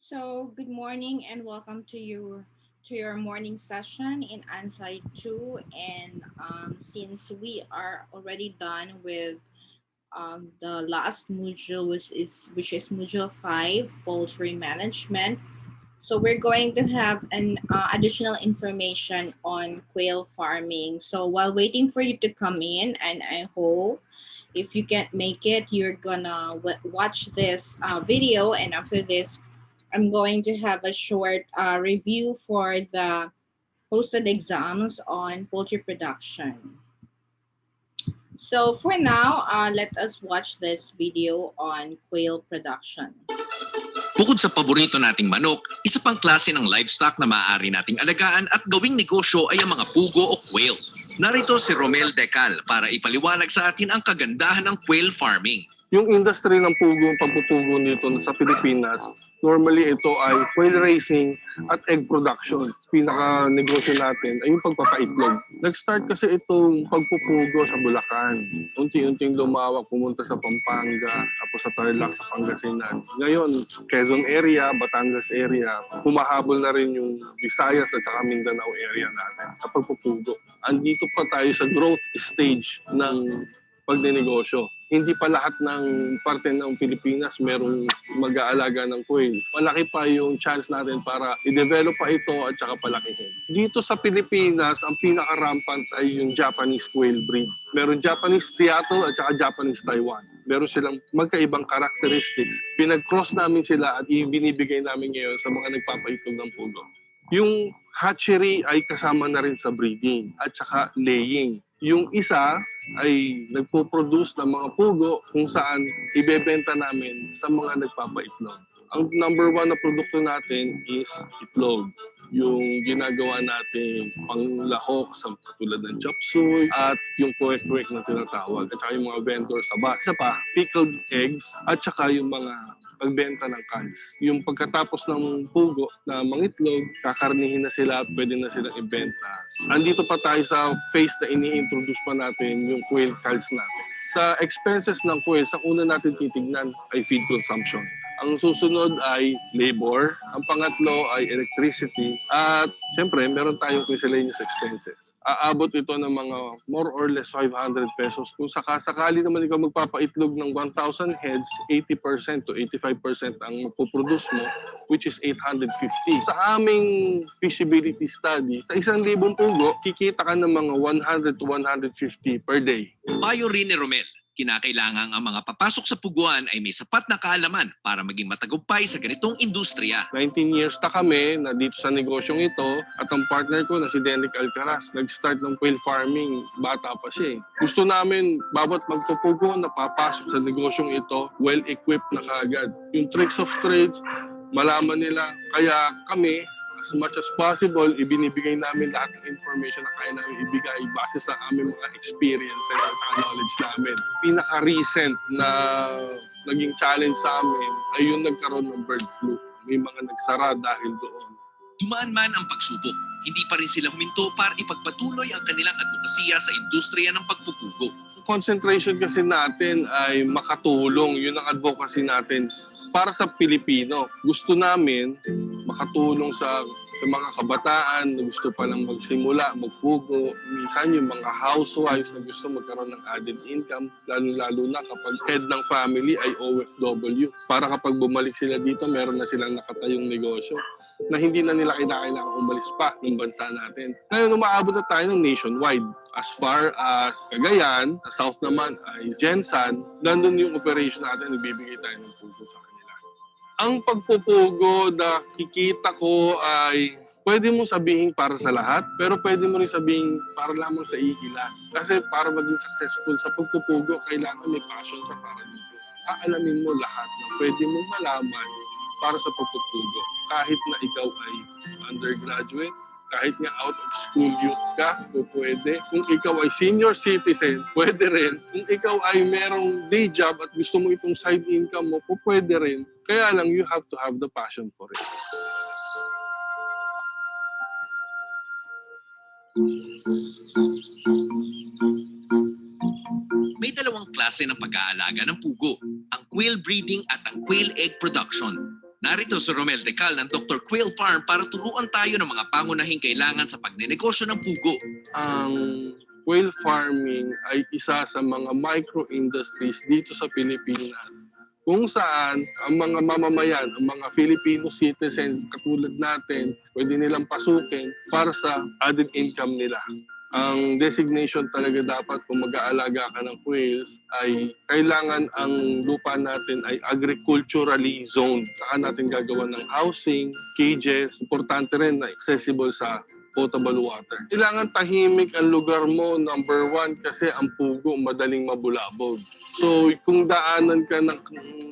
So, good morning and welcome to your morning session in Ansai 2. And since we are already done with the last module, which is module 5, poultry management, so we're going to have an additional information on quail farming. So while waiting for you to come in, and I hope if you can't make it, you're gonna watch this video, and after this, I'm going to have a short review for the posted exams on poultry production. So for now, let us watch this video on quail production. Bukod sa paborito nating manok, isa pang klase ng livestock na maaari nating alagaan at gawing negosyo ay ang mga pugo o quail. Narito si Romel Decal para ipaliwanag sa atin ang kagandahan ng quail farming. Yung industry ng pagpupugo nito sa Pilipinas, normally ito ay quail raising at egg production. Pinaka-negosyo natin ay yung pagpapaitlog. Nag-start kasi itong pagpupugo sa Bulacan. Unti-unting lumawak, pumunta sa Pampanga, tapos sa Tarlac, sa Pangasinan. Ngayon, Quezon area, Batangas area, humahabol na rin yung Visayas at saka Mindanao area natin sa pagpupugo. Andito pa tayo sa growth stage ng pagnenegosyo. Hindi pa lahat ng parte ng Pilipinas merong mag-aalaga ng quail. Malaki pa yung chance natin para i-develop pa ito at saka palakihin. Dito sa Pilipinas, ang pinaka-rampant ay yung Japanese quail breed. Meron Japanese Seattle at saka Japanese Taiwan. Meron silang magkaibang characteristics. Pinag-cross namin sila at ibinibigay namin ngayon sa mga nagpapaitlog ng pugo. Yung hatchery ay kasama na rin sa breeding at saka laying. Yung isa ay nagpo-produce ng mga pugo kung saan ibebenta namin sa mga nagpapaitlog. Ang number one na produkto natin is itlog. Yung ginagawa natin panglahok sa tulad ng chop suey at yung kwek-kwek na tinatawag. At saka yung mga vendor sa basa pa, pickled eggs at saka yung mga pagbenta ng cans. Yung pagkatapos ng pugo na mangitlog, kakarnihin na sila at pwede na silang ibenta. Andito pa tayo sa phase na ini-introduce pa natin yung quail calves natin. Sa expenses ng quails, ang una natin titignan ay feed consumption. Ang susunod ay labor. Ang pangatlo ay electricity. At syempre, meron tayong miscellaneous expenses. Aabot ito ng mga more or less 500 pesos. Kung sakasakali naman ikaw magpapaitlog ng 1,000 heads, 80% to 85% ang mapoproduce mo, which is 850. Sa aming feasibility study, sa 1,000 pugo, kikita ka ng mga 100 to 150 per day. Payo rin ni Romel, kinakailangan ang mga papasok sa puguan ay may sapat na kaalaman para maging matagumpay sa ganitong industriya. 19 years na kami na dito sa negosyong ito at ang partner ko na si Denrick Alcaraz nag-start ng quail farming, bata pa siya eh. Gusto namin bawat magpupugo na papasok sa negosyong ito, well-equipped na kaagad. Yung tricks of trades, malaman nila. Kaya kami, as much as possible, ibinibigay namin lahat ng information na kaya namin ibigay base sa aming mga experiences at knowledge namin. Pinaka-recent na naging challenge sa amin ay yung nagkaroon ng bird flu. May mga nagsara dahil doon. Dumaan man ang pagsubok, hindi pa rin sila huminto para ipagpatuloy ang kanilang advokasya sa industriya ng pagpupugo. Concentration kasi natin ay makatulong. Yun ang advocacy natin para sa Pilipino. Gusto namin makatulong sa mga kabataan na gusto pa lang magsimula, magpugo. Minsan yung mga housewives na gusto magkaroon ng added income, lalo-lalo na kapag head ng family ay OFW. Para kapag bumalik sila dito, meron na silang nakatayong negosyo na hindi na nila kailangan umalis pa ng bansa natin. Ngayon, umaabot na tayo ng nationwide. As far as Cagayan, sa south naman ay Jensan, nandun yung operation natin, nagbibigay tayo ng pugo sa kanila. Ang pagpupugo na kikita ko ay pwede mo sabihin para sa lahat, pero pwede mo rin sabihin para lamang sa iilan. Kasi para maging successful sa pagpupugo, kailangan may passion ka para dito. Aalamin mo lahat na pwede mo malaman para sa pagpupugo. Kahit na ikaw ay undergraduate, kahit nga out of school youth ka, pwede. Kung ikaw ay senior citizen, pwede rin. Kung ikaw ay merong day job at gusto mo itong side income mo, pwede rin. Kaya lang, you have to have the passion for it. May dalawang klase ng pag-aalaga ng pugo, ang quail breeding at ang quail egg production. Narito si Romel Decal ng Dr. Quail Farm para turuan tayo ng mga pangunahing kailangan sa pagnenegosyo ng pugo. Ang whale farming ay isa sa mga micro-industries dito sa Pilipinas kung saan ang mga mamamayan, ang mga Filipino citizens katulad natin, pwede nilang pasukin para sa added income nila. Ang designation talaga dapat kung mag-aalaga ka ng whales ay kailangan ang lupa natin ay agriculturally zoned. Saka natin gagawa ng housing, cages, importante rin na accessible sa potable water. Kailangan tahimik ang lugar mo, number one, kasi ang pugo madaling mabulabog. So kung daanan ka ng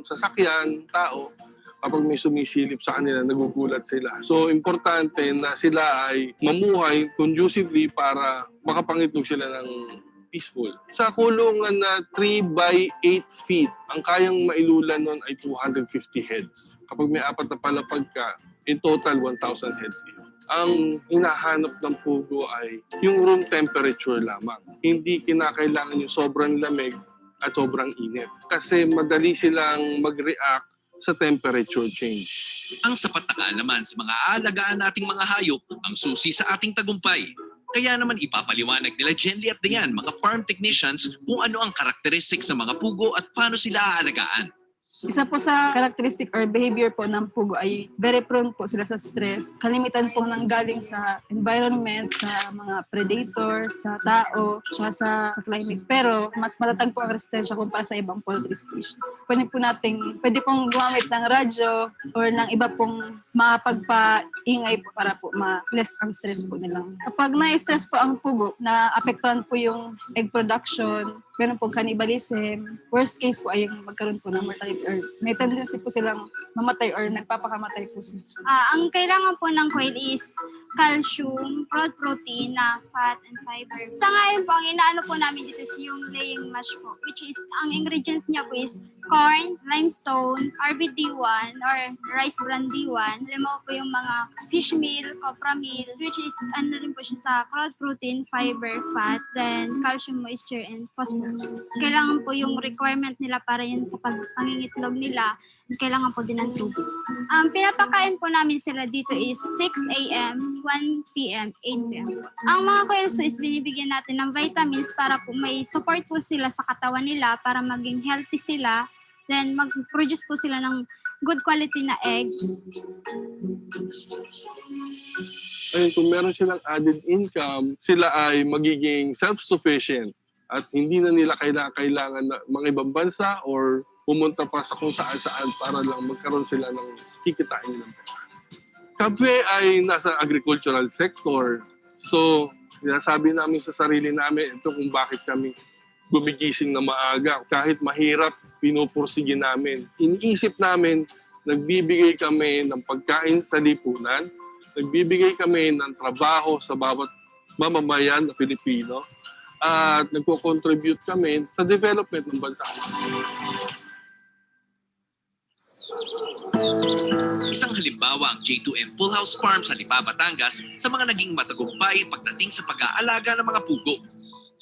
sasakyan, tao, kapag may sumisilip sa kanila, nagugulat sila. So, importante na sila ay mamuhay conducively para makapangitlog sila ng peaceful. Sa kulungan na 3 by 8 feet, ang kayang mailulan nun ay 250 heads. Kapag may 4 na palapag ka, in total, 1,000 heads yun. Ang hinahanap ng pugo ay yung room temperature lamang. Hindi kinakailangan yung sobrang lamig at sobrang init. Kasi madali silang mag-react sa temperature change. Ang sapat na kaalaman sa mga aalagaan nating mga hayop ang susi sa ating tagumpay. Kaya naman ipapaliwanag nila Jenly at Diane, mga farm technicians, kung ano ang karakteristik sa mga pugo at paano sila aalagaan. Isa po sa characteristic or behavior po ng pugo ay very prone po sila sa stress. Kalimitan po nang galing sa environment, sa mga predator, sa tao, sa climate. Pero mas matatag po ang resistensya kumpara sa ibang poultry species. Pwede pong gumamit ng radyo or ng iba pong makapagpaingay po para po ma-less ang stress po nila. Kapag na-stress po ang pugo, na-apektuhan po yung egg production, ganun po cannibalism, worst case po ay yung magkaroon po ng mortality or may tendency po silang mamatay or nagpapakamatay po sila. Ang kailangan po ng quail is calcium, broad protein, fat, and fiber. Sa ngayon po, ang inaano po namin dito is yung laying mash po, which is, ang ingredients niya po is corn, limestone, RBD1 or rice bran D1. Alam mo po yung mga fish meal, copra meal, which is ano rin po siya sa broad protein, fiber, fat, then calcium, moisture, and phosphorus. Kailangan po yung requirement nila para yun sa pangingitlog nila, kailangan po din ng tubig. Pinapakain po namin sila dito is 6 a.m., 1 p.m., 8 p.m. Ang mga quails is binibigyan natin ng vitamins para po may support po sila sa katawan nila para maging healthy sila. Then mag-produce po sila ng good quality na egg. Ayun, kung meron silang added income, sila ay magiging self-sufficient at hindi na nila kailangan na mga ibang bansa or pumunta pa sa kung saan-saan para lang magkaroon sila ng kikitain nilang pera. Kami ay nasa agricultural sector. So, sinasabi namin sa sarili namin ito kung bakit kami gumigising na maaga. Kahit mahirap, pinupursige namin. Iniisip namin, nagbibigay kami ng pagkain sa lipunan, nagbibigay kami ng trabaho sa bawat mamamayan na Pilipino, at nagko-contribute kami sa development ng bansa. Isang halimbawa ang J2M Full House Farm sa Lipa, Batangas sa mga naging matagumpay pagdating sa pag-aalaga ng mga pugo.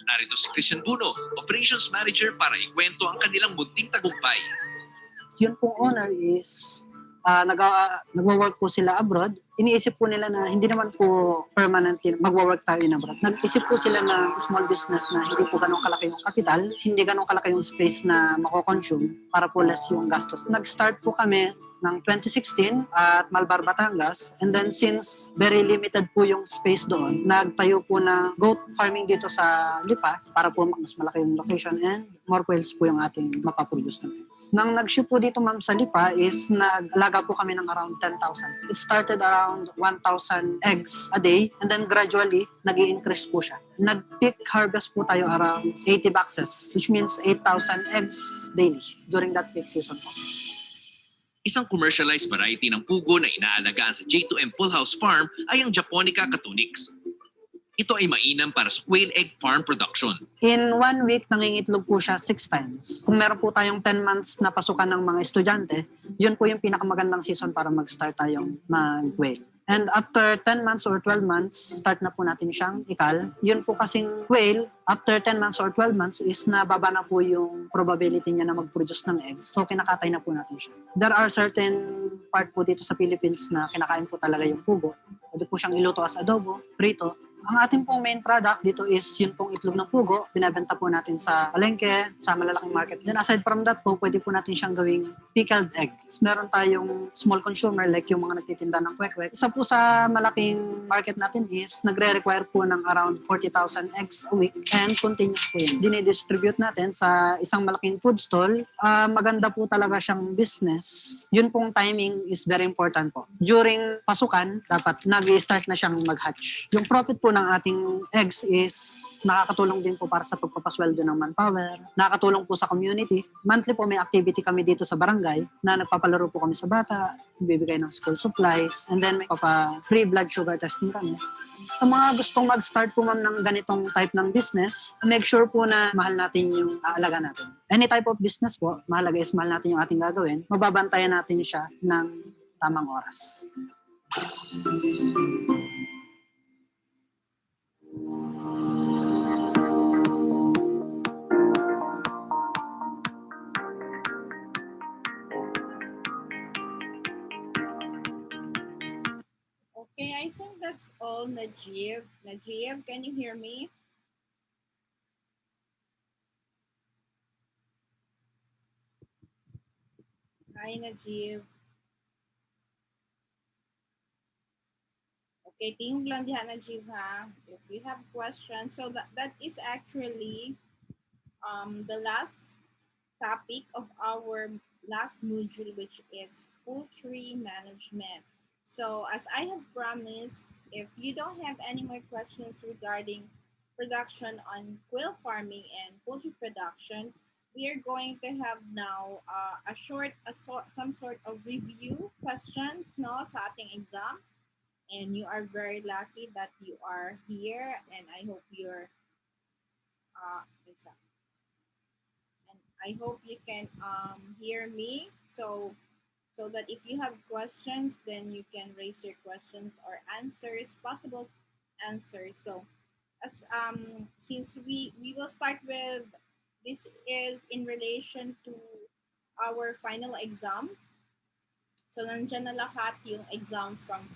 Narito si Christian Buno, Operations Manager, para ikwento ang kanilang munting tagumpay. Yun pong owner is nagwo-work po sila abroad. Iniisip po nila na hindi naman po permanently magwo-work tayo in abroad. Nag-isip po sila na small business na hindi po ganun kalaki yung capital, hindi ganun kalaki yung space na mako-consume para po less yung gastos. Nag-start po kami ng 2016 at Malbar, Batangas. And then since very limited po yung space doon, nagtayo po na goat farming dito sa Lipa para po mas malaki yung location and more quails po yung ating mapaproduce na eggs. Nang nag-ship po dito ma'am sa Lipa is nag-alaga po kami ng around 10,000. It started around 1,000 eggs a day and then gradually nag-i-increase po siya. Nag-peak harvest po tayo around 80 boxes, which means 8,000 eggs daily during that peak season po. Isang commercialized variety ng pugo na inaalagaan sa J2M Full House Farm ay ang Japonica catunix. Ito ay mainam para sa quail egg farm production. In 1 week, nangingitlog po siya 6 times. Kung meron po tayong 10 months na pasukan ng mga estudyante, yun po yung pinakamagandang season para mag-start tayong mag-quail. And after 10 months or 12 months, start na po natin siyang ikal. Yun po kasing quail, after 10 months or 12 months is nababa na po yung probability niya na mag-produce ng eggs. So kinakatay na po natin siya. There are certain part po dito sa Philippines na kinakain po talaga yung pugo. Pwede po siyang iluto as adobo, prito. Ang ating pong main product dito is yun pong itlog ng pugo. Binabenta po natin sa palengke, sa malalaking market. Then aside from that po, pwede po natin siyang gawing pickled eggs. Meron tayong small consumer like yung mga nagtitinda ng kwek-kwek. Isa po sa malaking market natin is nagre-require po ng around 40,000 eggs a week and continuous po yun. Dinidistribute natin sa isang malaking food stall. Maganda po talaga siyang business. Yun pong timing is very important po. During pasukan, dapat nag-start na siyang mag-hatch. Yung profit po ng ating eggs is nakakatulong din po para sa pagpapasweldo ng manpower, nakakatulong po sa community. Monthly po may activity kami dito sa barangay na nagpapalaro po kami sa bata, bibigay ng school supplies, and then may free blood sugar testing kami. Sa mga gustong mag-start po ma'am ng ganitong type ng business, make sure po na mahal natin yung aalaga natin. Any type of business po, mahalaga is mahal natin yung ating gagawin, mababantayan natin siya ng tamang oras. Okay, I think that's all, Najib. Najib, can you hear me? Hi, Najib. Okay, tingog lang diha, Najib, ha? If you have questions. So that is actually the last topic of our last module, which is poultry management. So as I have promised, if you don't have any more questions regarding production on quail farming and poultry production, we are going to have now some sort of review questions no sa ating exam, and you are very lucky that you are here, and I hope you're and I hope you can hear me. So that if you have questions, then you can raise your questions or answers, possible answers. So as since we will start with, this is in relation to our final exam. So nandiyan na lahat yung exam from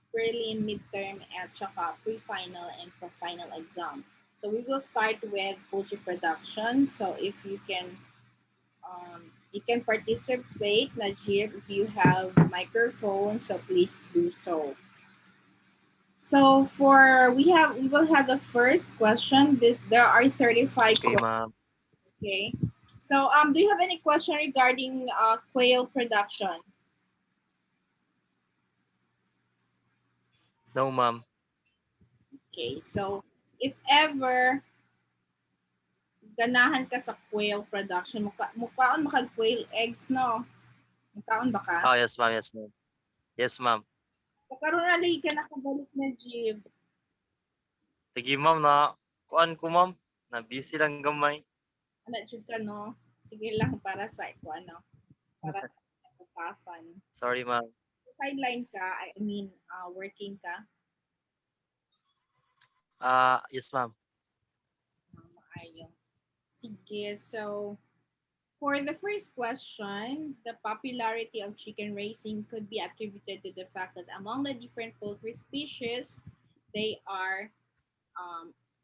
prelim, midterm, at saka pre-final and final exam. So we will start with poultry production. So if you can participate, Najib, if you have microphone, so please do so. So we will have the first question. There are 35 Okay, ma'am. Okay. So do you have any question regarding quail production? No, ma'am. Okay. So if ever ganahan ka sa quail production, mukhaon makag quail eggs, no? Mukhaon ba ka? Oh, yes, ma'am. Yes, ma'am. Yes, ma'am. So karon na lagi ka nakabalik na Jib. Sige, ma'am, na kuan ko, ma'am. Na busy lang gamay. Ano jud ka no? Sige lang para sa ano, para sa kapasan. Sorry, ma'am. Sideline ka, I mean, working ka. Yes, ma'am. Maayo. Sige, so for the first question, the popularity of chicken raising could be attributed to the fact that among the different poultry species, they are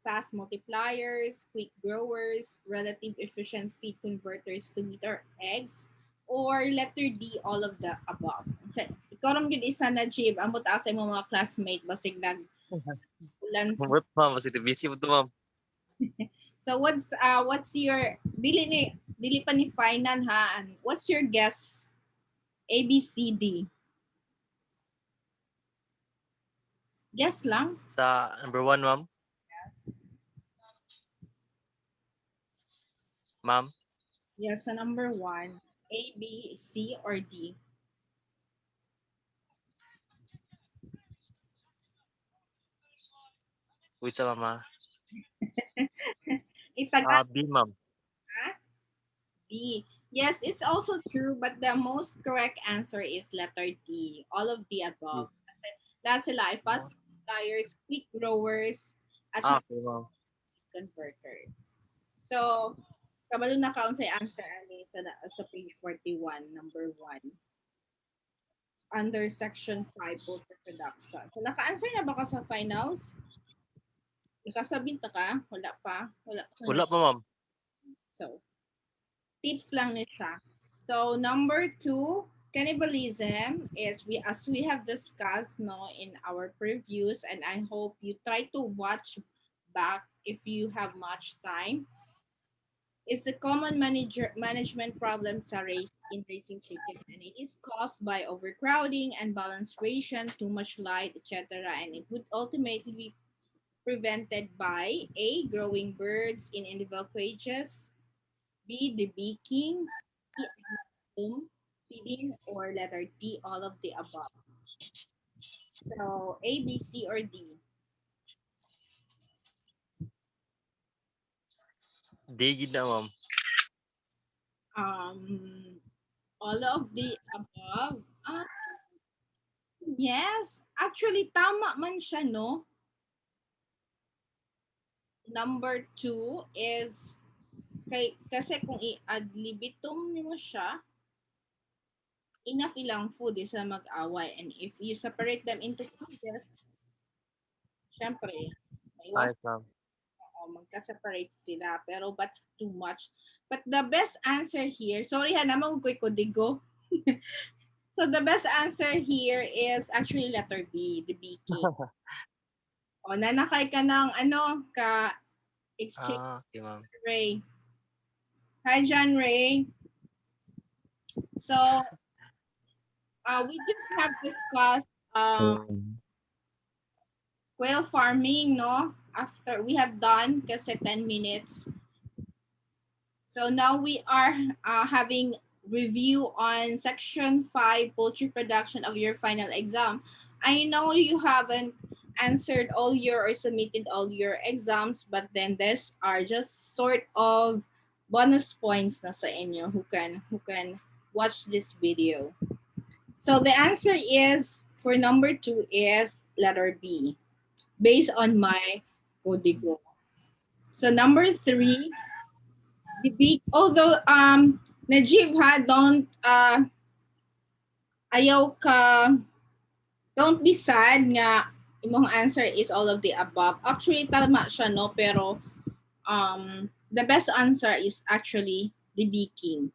fast multipliers, quick growers, relative efficient feed converters to meet our eggs, or letter D, all of the above. So, ikaw ram yun isa na Jib, ang buta sa imong mga classmate, basig ulan. Work, ma'am. Kasi busy mo to, ma'am. So what's your dili pa ni final ha? What's your guess? A B C D. Guess lang. Sa number 1, ma'am. Ma'am. Yes, sa number 1. A, B, C, or D? Wait sa mama. Isang B, ma'am. B. Yes, it's also true, but the most correct answer is letter D. All of the above. Kasi lahat sila ay fast multipliers, quick growers, at Okay, ma'am. converters. So, kabalo na count sa answer ani sa page 41, number 1. under Section 5 poultry production. So, naka-answer na ba ka sa finals? Nakasabinta ka? Wala pa? Wala pa. Wala pa, ma'am. So, tips lang ni siya. So, number 2, cannibalism is as we have discussed no in our previews, and I hope you try to watch back if you have much time. It's a common management problem in raising chicken, and it is caused by overcrowding, unbalanced ration, too much light, etc. And it would ultimately be prevented by A, growing birds in individual cages, B, debeaking, C, feeding, or letter D, all of the above. So A, B, C, or D? Digid na, ma'am. All of the above. Yes, actually tama man siya, no? Number 2 is kasi kung i-ad libitum mo siya, enough ilang food is na mag-away. And if you separate them into cages, syempre, maiwas Ayos, ma'am. magka-separate sila. Pero that's too much. But the best answer here, sorry ha naman ko digo. So the best answer here is actually letter B, the beaking. O, nanakay ka ng exchange Okay, ma'am. Ray. Hi, John Ray. So, we just have discussed quail farming, no? After we have done kasi 10 minutes. So now we are having review on section 5 poultry production of your final exam. I know you haven't answered all your or submitted all your exams, but then these are just sort of bonus points na sa inyo who can watch this video. So the answer is for number 2 is letter B, based on my codigo. So number 3, although Najib don't ayaw ka, don't be sad nga imong answer is all of the above. Actually tama siya, no, pero the best answer is actually the beaking.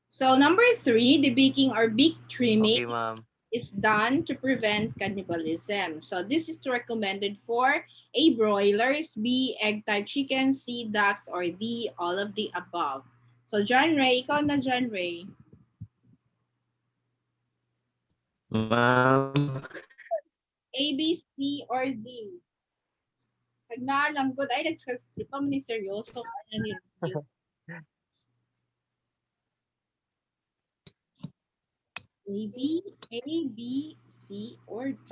So number 3, the beaking or beak trimming Okay, ma'am. is done to prevent cannibalism. So this is recommended for A, broilers, B, egg-type chicken, C, ducks, or D, all of the above. So John Ray, ikaw na John Ray. Ma'am, A, B, C, or D? Pag naalam ko, ay nagsakas, di pa man ni seryoso. Ano ni review? A, B, C, or D?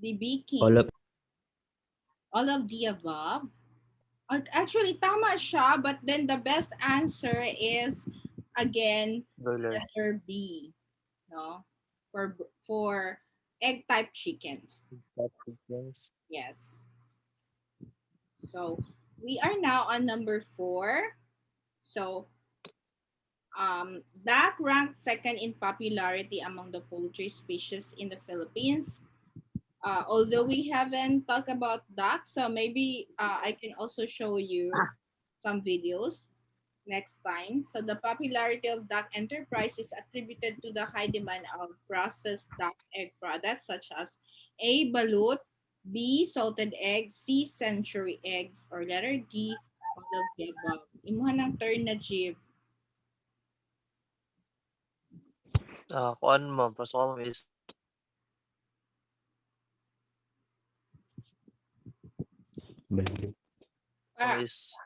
The beaking. All of the above. Actually, tama siya, but then the best answer is, again, Broiler. letter B, no? For egg-type chickens. Yes. So, we are now on number 4. So, duck ranked second in popularity among the poultry species in the Philippines. Although we haven't talked about ducks, so maybe I can also show you some videos next time. So the popularity of duck enterprise is attributed to the high demand of processed duck egg products such as A, balut, B, salted eggs, C, century eggs, or letter D, all of the above. Imuha ng turn na Jib. Kuan, ma'am. Pasok ko is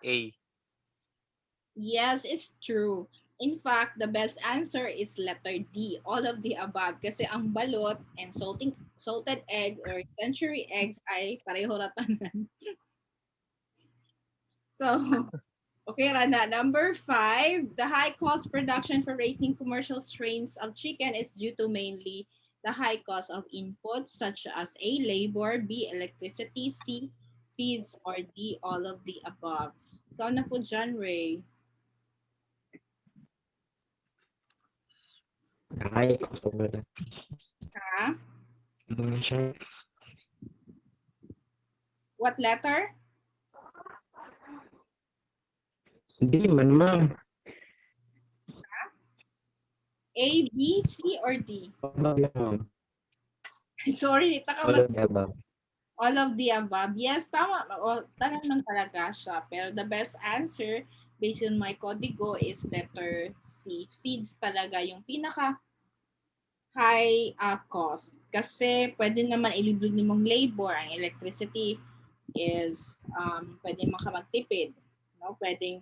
A. Yes, it's true. In fact, the best answer is letter D, all of the above. Kasi ang balot and salted egg or century eggs ay pareho ratanan. So, okay, Rana. Number 5, the high cost production for raising commercial strains of chicken is due to mainly the high cost of inputs such as A, labor, B, electricity, C, feeds, or D, all of the above. Ikaw na po, John Ray. Ay, October. Ha? Siya. What letter? Hindi man, ma'am. A, B, C, or D? All of the above. Sorry, All of the above. all of the above. Yes, tama. O, tanong talaga siya. Pero the best answer, based on my codigo, is letter C. Feeds talaga yung pinaka high cost. Kasi pwede naman ilibig mong labor. Ang electricity is pwede maka magtipid. No? Pwedeng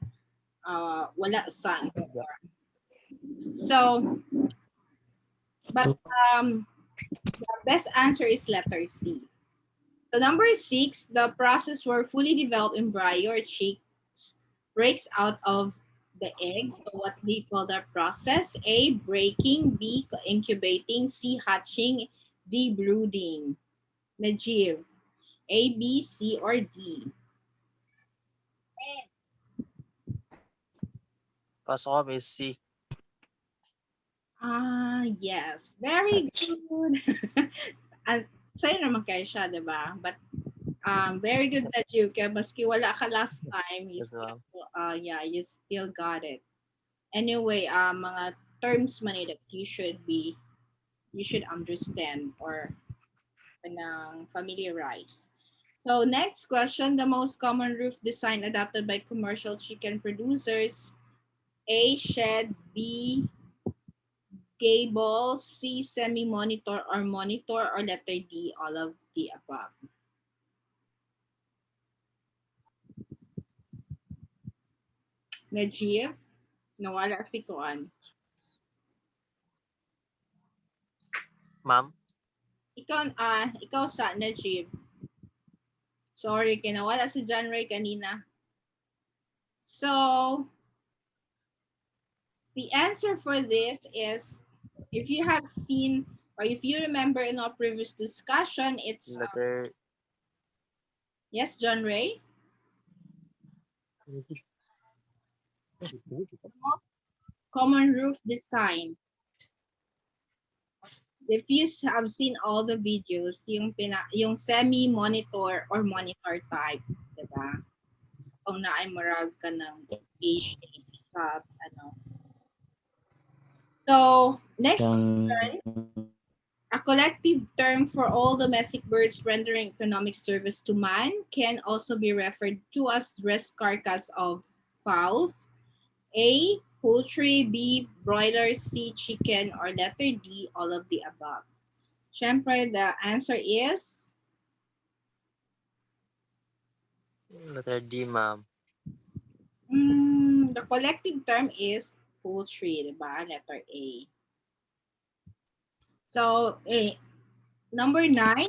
wala sun. So, but the best answer is letter C. So number 6, the process where fully developed embryo or chicks breaks out of the egg. So what do you call that process? A, breaking, B, incubating, C, hatching, D, brooding. Najib, A, B, C, or D? Pasok kami C. Yes. Very good. Sa'yo naman kayo siya, di ba? But very good that you, kaya maski wala ka last time, you Yes, ma'am. you still got it. Anyway, mga terms man that you should understand or familiarize. So next question, the most common roof design adopted by commercial chicken producers: A, shed, B, gable, C, semi-monitor or monitor, or letter D, all of the above. Najib, nawala si Kuan. Ma'am, Ikaw sa Najib. Sorry, kinawala si John Ray kanina. So, the answer for this is, if you have seen, or if you remember in our previous discussion, it's, letter yes, John Ray? Most common roof design. If you have seen all the videos, yung semi-monitor or monitor type, diba? Kung naay marag ka ng age sa ano. So, next question. A collective term for all domestic birds rendering economic service to man can also be referred to as dressed carcass of fowls. A, poultry, B, broiler, C, chicken, or letter D, all of the above. Siyempre, the answer is letter D, ma'am. the collective term is poultry, diba? Letter A. So, number 9,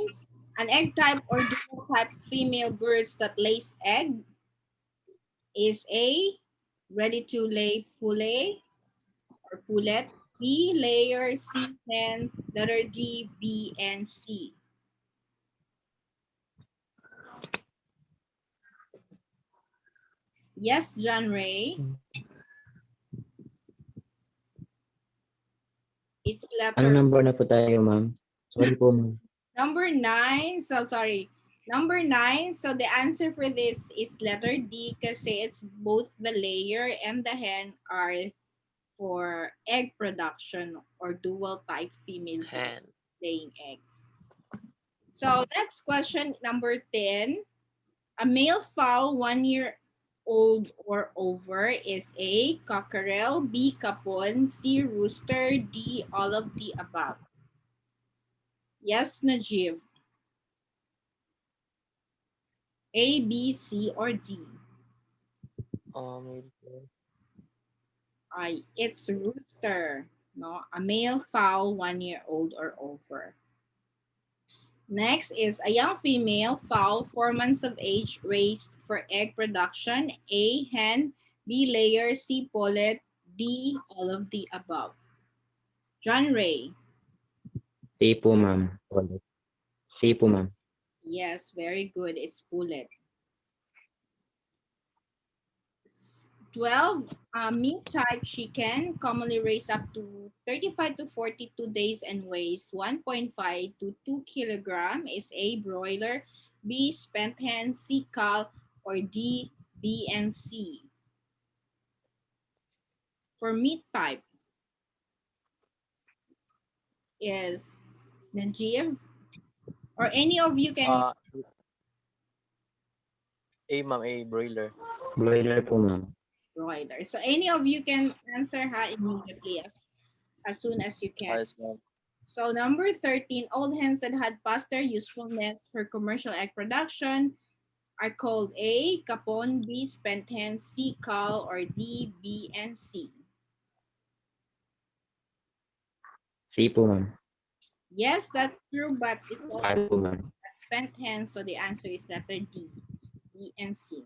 an egg type or dual type female birds that lays egg is A, ready to lay pullet or pullet, B, layer, C, hen, letter D, B, and C. Yes, John Ray. It's letter Ano number na po tayo, ma'am? Sorry po, ma'am. number 9. So sorry. Number 9. So the answer for this is letter D kasi it's both the layer and the hen are for egg production or dual type female Hen. laying eggs. So next question, number 10. A male fowl 1 year old or over is A, cockerel, B, capon, C, rooster, D, all of the above. Yes, Najib. A, B, C, or D? It's rooster. No, a male fowl 1 year old or over. Next is a young female fowl 4 months of age raised for egg production. A, hen, B, layer, C, pullet, D, all of the above. John Ray. C po, ma'am. C po, ma'am. Yes, very good. It's pullet. 12 meat type chicken commonly raised up to 35 to 42 days and weighs 1.5 to 2 kilogram is A, broiler, B, spent hen, C, cal, or D, B and C. For meat type is Najib, or any of you can A ma'am, A broiler. Broiler po, ma'am. broiler. So any of you can answer immediately as soon as you can. Yes ma'am. So number 13, old hens that had past their usefulness for commercial egg production are called A, capon, B, spent hen, C, cal, or D, B, and C. C po, ma'am. Yes, that's true, but it's C also po, ma'am. a spent hen, so the answer is letter D, B, and C.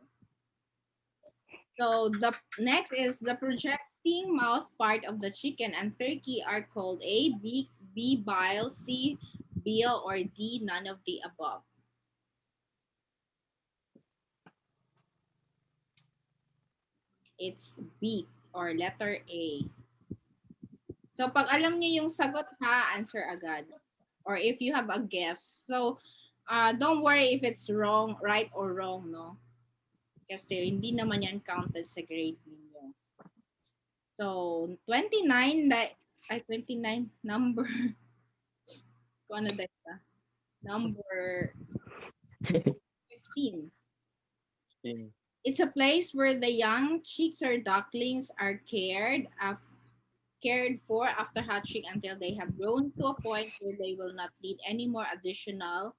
So the next is the projecting mouth part of the chicken and turkey are called A, B, bile, C, bill, or D, none of the above. It's B or letter A. So pag alam niyo yung sagot ha, answer agad. Or if you have a guess. So don't worry if it's wrong, right or wrong, no? Kasi hindi naman yan counted sa grade ninyo. So 29 number kung ano dito? Number 15. It's a place where the young chicks or ducklings are cared for after hatching until they have grown to a point where they will not need any more additional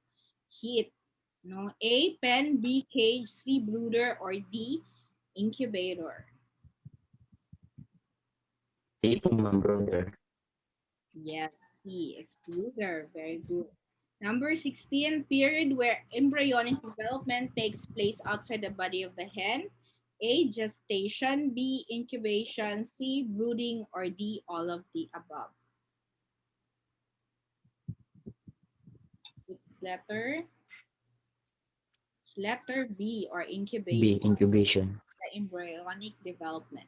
heat. No, A, pen, B, cage, C, brooder, or D, incubator. C po, ma'am, brother. Yes, C, it's brooder. Very good. Number 16, period where embryonic development takes place outside the body of the hen. A, gestation, B, incubation, C, brooding, or D, all of the above. It's letter B or incubation. B, incubation. The embryonic development.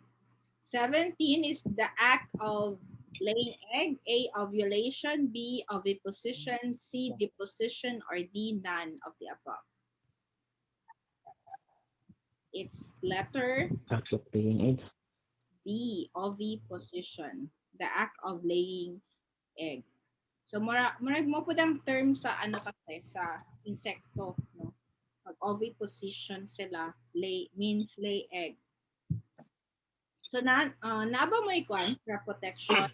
17 is the act of laying egg. A, ovulation, B, oviposition, C, deposition, or D, none of the above. It's letter Act of laying eggs. B, oviposition, the act of laying egg. So marag mo po ang term sa ano kasi sa insekto, no? Pag oviposition sila, means lay egg. So naba mo ikuan crop protection?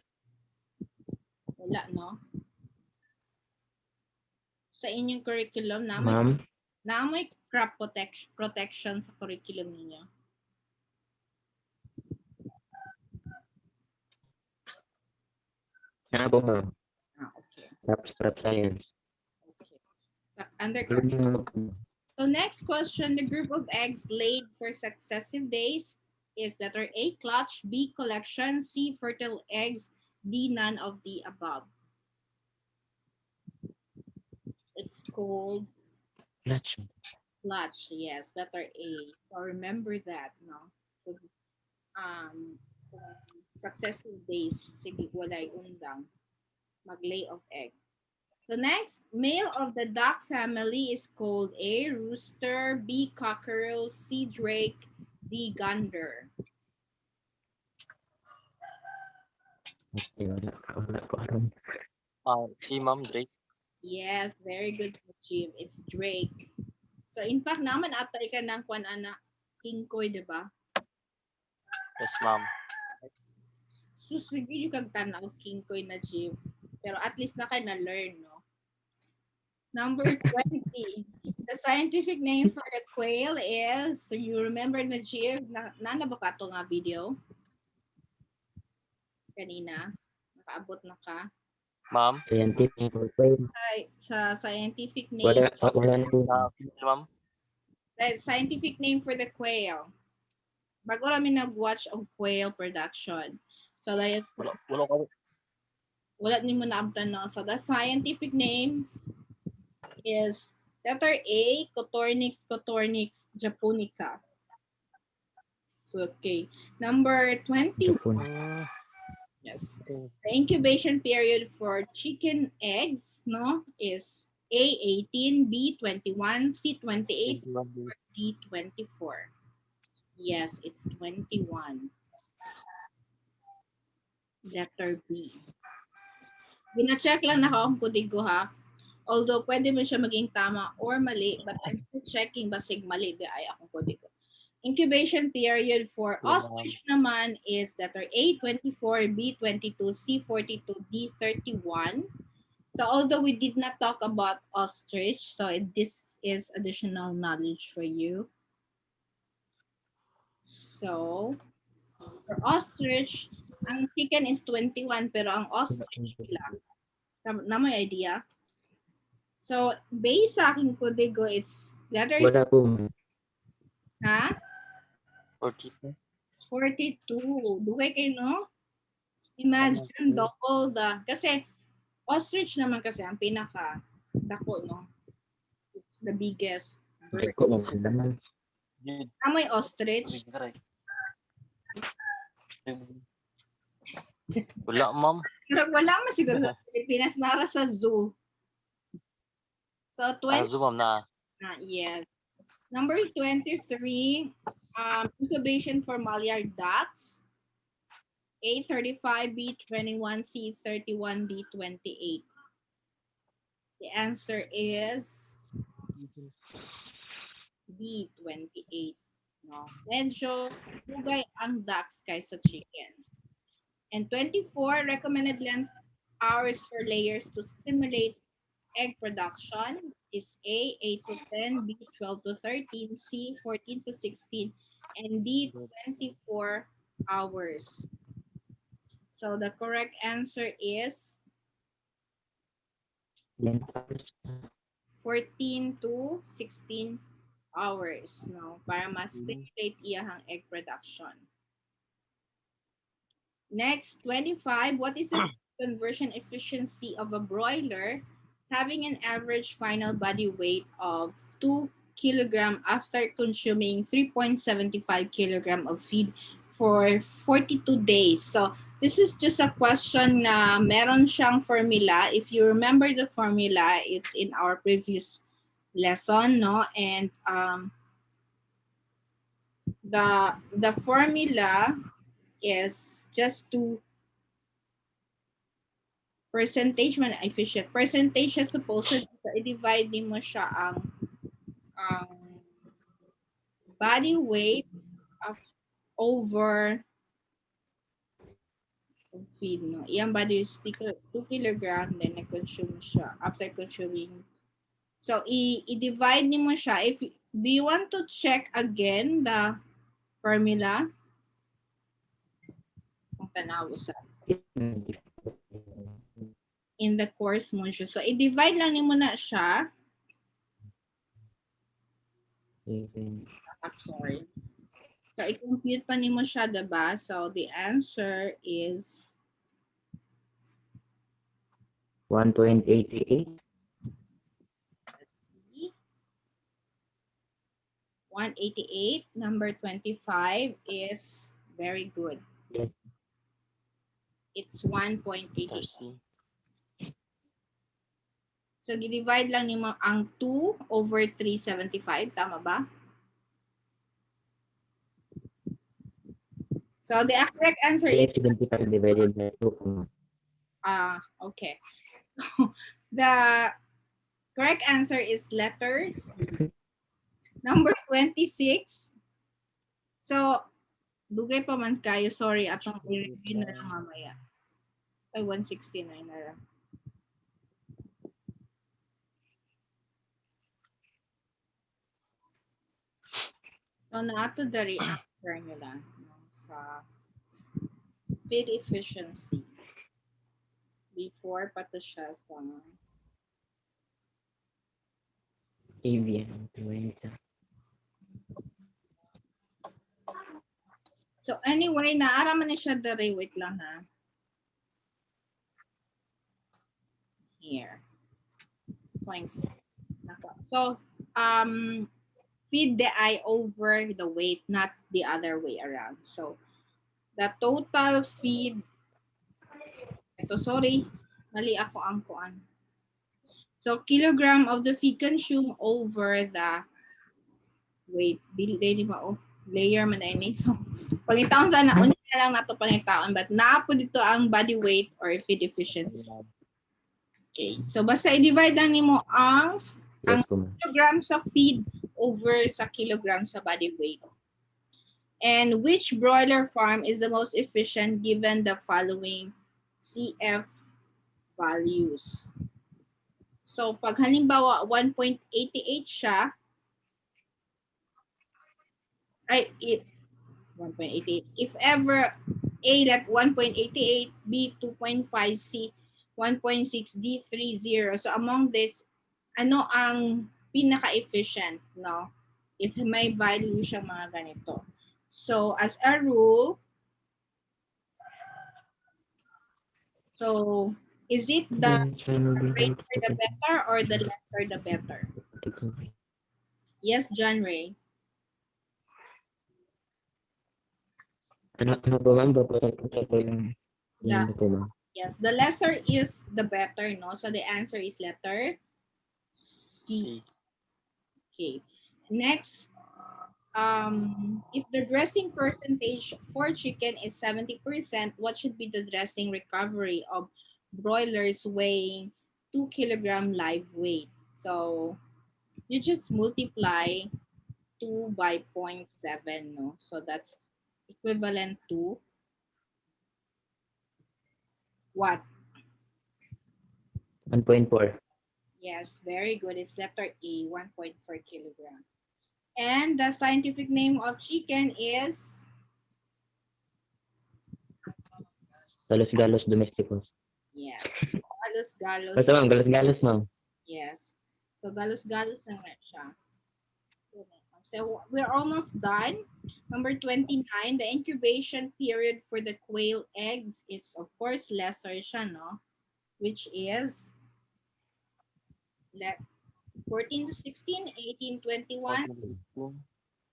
Wala, no? Sa inyong curriculum Ma'am, may crop protection sa curriculum niyo. po, ma'am. Okay. Crop science. Okay. Under Including So next question, the group of eggs laid for successive days is letter A, clutch, B, collection, C, fertile eggs, D, none of the above. It's called clutch, yes, letter A. So remember that, no? So, successive days, sige, walay undang, mag-lay of egg. So next, male of the duck family is called A, rooster, B, cockerel, C, drake, D, gander. Si ma'am, Drake. Yes, very good, Chief. It's drake. So in fact, naman atay ka ng kwan anak, kingkoy, di ba? Yes ma'am. So sige yung kagtanaw, kingkoy na Chief. Pero at least na kayo na-learn, no? Number 20. The scientific name for the quail is, so you remember na Chief, na ba ka ito nga video? Kanina, nakaabot na ka. Ma'am. Scientific for quail. Sa scientific name. Wala na po. Ma'am. The scientific name for the quail. Bago kami nag-watch of quail production. So like, wala ni mo naabtan, no? So the scientific name is letter A, Cotornix japonica. So, okay. Number 20. Ito po. Yes. The incubation period for chicken eggs, no, is A 18, B 21, C 28, D 24. Yes, it's 21. Letter B. Bina-check lang na ang kodigo ha. Although pwede mo siya maging tama or mali, but I'm still checking basig mali di ay akong kodigo. Incubation period for ostrich naman is letter A 24, B 22, C 42, D 31. So although we did not talk about ostrich, so this is additional knowledge for you. So for ostrich, ang chicken is 21 pero ang ostrich lang. Na may idea? So based sa aking kodigo, it's letter C. Wala po, ma'am. Ha? 42. 42. Dugay kayo, no? Imagine double the, kasi ostrich naman kasi ang pinaka dako, no? It's the biggest bird. Ko, ma'am. Laman. Amoy ostrich. Wala, ma'am. Pero wala man siguro sa Pilipinas, nara sa zoo. So 20, Azo, ma'am, na. yes. Number 23, incubation for Mallard ducks. A 35, B 21, C 31, D 28. The answer is D 28. No? Medyo bugay ang ducks kaysa chicken. And 24, recommended length hours for layers to stimulate egg production is A 8 to 10, B 12 to 13, C 14 to 16, and D 24 hours. So the correct answer is 14 to 16 hours, no, para ma-stimulate iyahang egg production. Next, 25, what is the conversion efficiency of a broiler having an average final body weight of 2 kilogram after consuming 3.75 kilogram of feed for 42 days? So this is just a question na meron siyang formula. If you remember the formula, it's in our previous lesson, no? And the formula is just to percentage man efficient. Percentage siya supposed to i-divide din mo siya ang body weight of over feed, no? Iyang body is 2 kilogram, then nag-consume siya after consuming. So i-divide ni mo siya. If do you want to check again the formula? Kung tanaw sa in the course mo siya. So i-divide lang ni mo na siya. Sorry. So i-compute pa ni mo siya, diba? So the answer is 1.88. 188. Number 25 is very good. Yes. It's 1.88. C. So, divide lang nimo ang 2 over 375. Tama ba? So, the correct answer is... 75 divided by 2. Okay. The correct answer is letters. Number 26. So, dugay pa man kayo. Sorry, atong i-review na lang mamaya. Ay, 169 na lang. So, naato dari answer nila sa feed efficiency. Before pa to siya sa avian influenza. So, anyway, naara man ni siya dari. Wait lang ha. Here. Points. So, feed the eye over the weight, not the other way around. So the total feed, ito sorry, mali ako ang kuan. So kilogram of the feed consumed over the weight. Dili ba oh, layer man ay ni. So pangitaon sana unya na lang nato pangitaon, but naapo dito ang body weight or feed efficiency. Okay. So basta i-divide lang nimo ang Yes po, ma'am. kilograms of feed over sa kilograms sa body weight. And which broiler farm is the most efficient given the following CF values? So pag halimbawa 1.88 siya, ay 1.88. If ever A like 1.88, B 2.5, C 1.6, D 3.0. So among this, ano ang pinaka-efficient, no? If may value siya mga ganito. So as a rule, so is it the greater the better or the lesser the better? Yes, John Ray. Ano po, ma'am? Papasal po yung Yeah. ano po, ma'am. Yes, the lesser is the better, no? So the answer is letter C. C. Okay. Next, if the dressing percentage for chicken is 70%, what should be the dressing recovery of broilers weighing 2 kilogram live weight? So you just multiply 2 by 0.7, no? So that's equivalent to what? 1.4. Yes, very good. It's letter A, 1.4 kilogram. And the scientific name of chicken is Galos-galos domesticus. yes, Galus-Galus. Basta ma'am, galos-galos, ma'am. Yes. So Galus-Galus na nga siya. So we're almost done. Number 29, the incubation period for the quail eggs is of course lesser siya, no? Which is 14 to 16, 18, 21.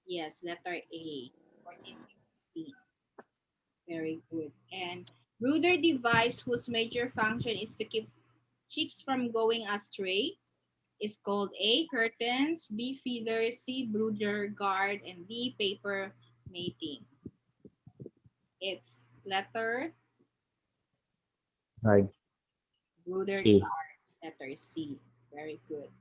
Yes, letter A, 14 to 16. Very good. And brooder device whose major function is to keep chicks from going astray is called A, curtains, B, feeders, C, brooder guard, and D, paper mating. It's letter Hard. brooder C. guard, letter C. Very good.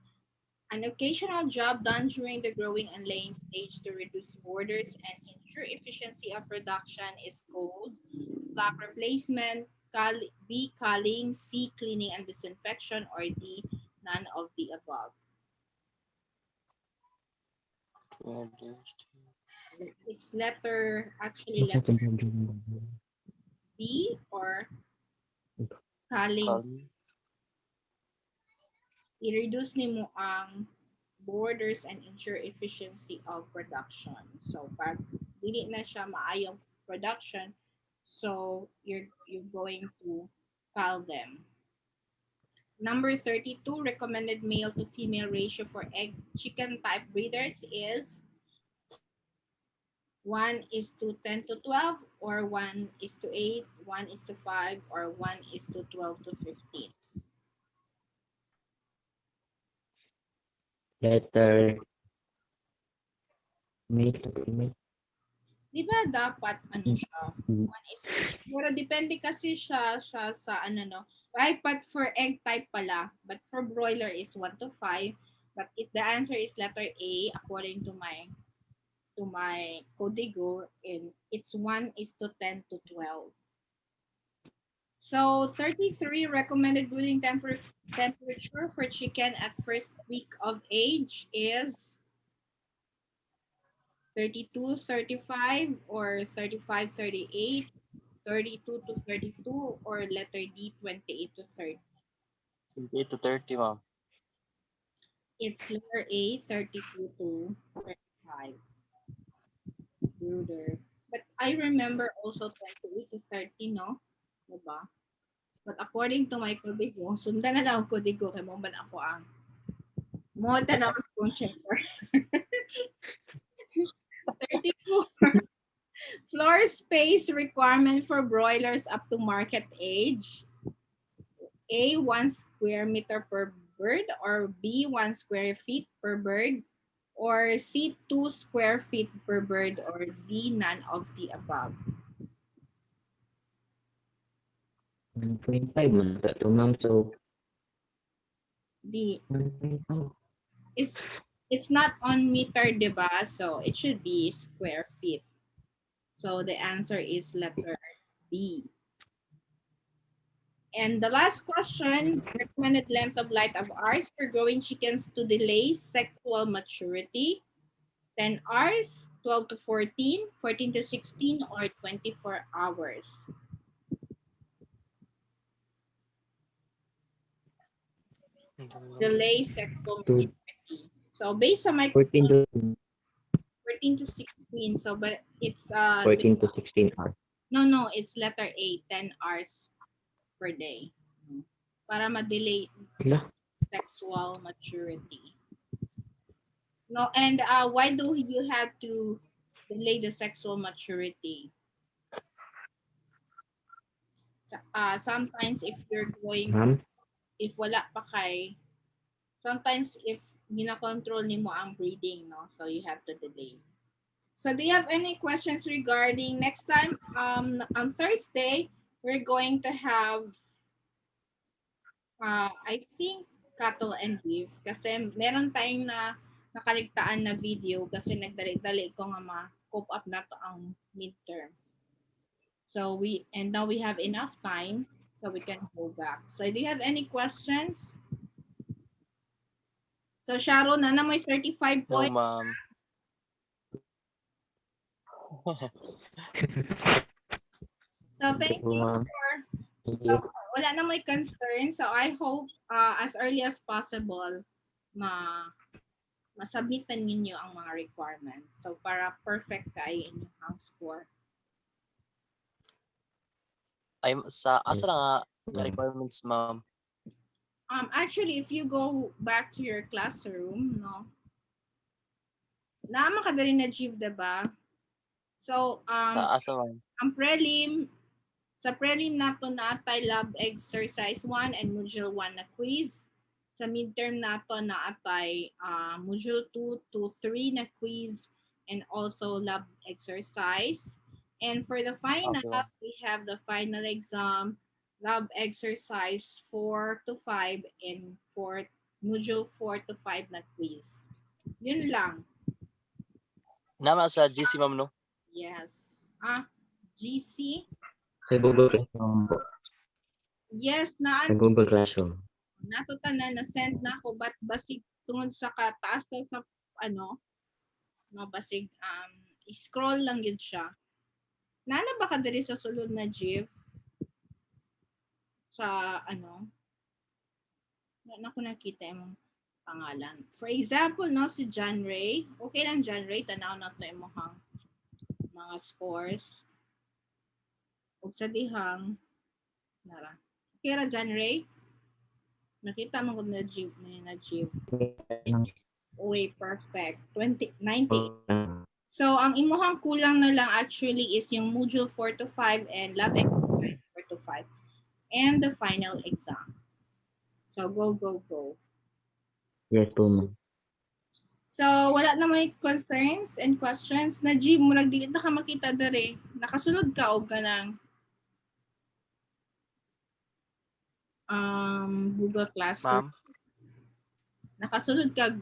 An occasional job done during the growing and laying stage to reduce borders and ensure efficiency of production is called flock replacement, B, culling, C, cleaning and disinfection, or D, none of the above. It's actually letter B or culling. I-reduce nimo ang borders and ensure efficiency of production. So pag dili na siya maayong production, so you're going to cull them. Number 32, recommended male to female ratio for egg chicken type breeders is 1:10 to 12, or 1:8, 1:5, or 1:12 to 15. Letter male to female. Di ba dapat ano siya? Pero depende kasi siya sa ano no. Right, but for egg type pala, but for broiler is 1 to 5, but the answer is letter A according to my Codigo, and it's 1:10 to 12. So 33, recommended brooding temperature for chicken at first week of age is 32, 35, or 35, 38, 32 to 32, or letter D, 28 to 30. 28 to 30, ma'am. It's letter A, 32 to 35. Brooder. But I remember also 28 to 30, no? Diba? But according to my Codigo, sundan na lang ang Codigo kay mo man ako ang mo tanaw kong checker. Floor space requirement for broilers up to market age. A, 1 square meter per bird, or B, 1 square feet per bird, or C, 2 square feet per bird, or D, none of the above. 1.5 man to ma'am. So, D, 1.5. it's not on meter, diba? So it should be square feet. So the answer is letter B. And the last question, recommended length of life of hours for growing chickens to delay sexual maturity. 10 hours, 12 to 14, 14 to 16, or 24 hours. Delay sexual To maturity. So based on my 14 to 14 to 16, so but it's 14 to 16 hours. no, it's letter A, 10 hours per day. Para ma-delay Hala. sexual maturity. No, and why do you have to delay the sexual maturity? Sometimes if you're going, Ma'am, if wala pa kay, sometimes if gina-control nimo ang breeding, no, so you have to delay. So do you have any questions regarding next time? On Thursday, we're going to have, I think, cattle and beef. Kasi meron tayong nakaligtaan na video kasi nagdali-dali ko nga ma-cope up na to ang midterm. So now we have enough time so we can go back. So do you have any questions? So Sharon, na may 35 No, points. ma'am. So thank po, you ma'am. for, Thank so you. wala na may concern. So I hope as early as possible masabitan ninyo ang mga requirements. So para perfect kayo inyong score. Ay, asa na nga requirements, ma'am? Actually, if you go back to your classroom, no, naman ka rin na GIV, diba? So, Sa asa, ma'am? ang prelim, sa prelim nato naatay lab exercise 1 and module 1 na quiz. Sa midterm nato naatay module 2 to 3 na quiz and also lab exercise. And for the final, Okay. we have the final exam, lab exercise 4 to 5 and for module 4 to 5 na quiz. Yun lang. Nama sa GC, ma'am, no? Yes. GC? Sa Google Classroom po. Yes, Sa Google Classroom. nato tanan na send na ko but basig tungod sa kataas sa basig scroll lang yun siya. Nana ba ka diri sa sulod na GIF? Sa na ko nakita imong pangalan. For example, no, si John Ray. Okay lang, John Ray, tanaw na to imong mga scores. Ug sa dihang nara. Okay ra, John Ray? Nakita mo ko na GIF na GIF. Uy, perfect. 90. So, ang imuhang kulang na lang actually is yung module 4 to 5 and lab exercise 4 to 5 and the final exam. So, go. Yes po, ma'am. So, wala na may concerns and questions. Najib, murag dili na ka makita dere. Nakasunod ka o ka ng Google Classroom. Ma'am? Nakasunod ka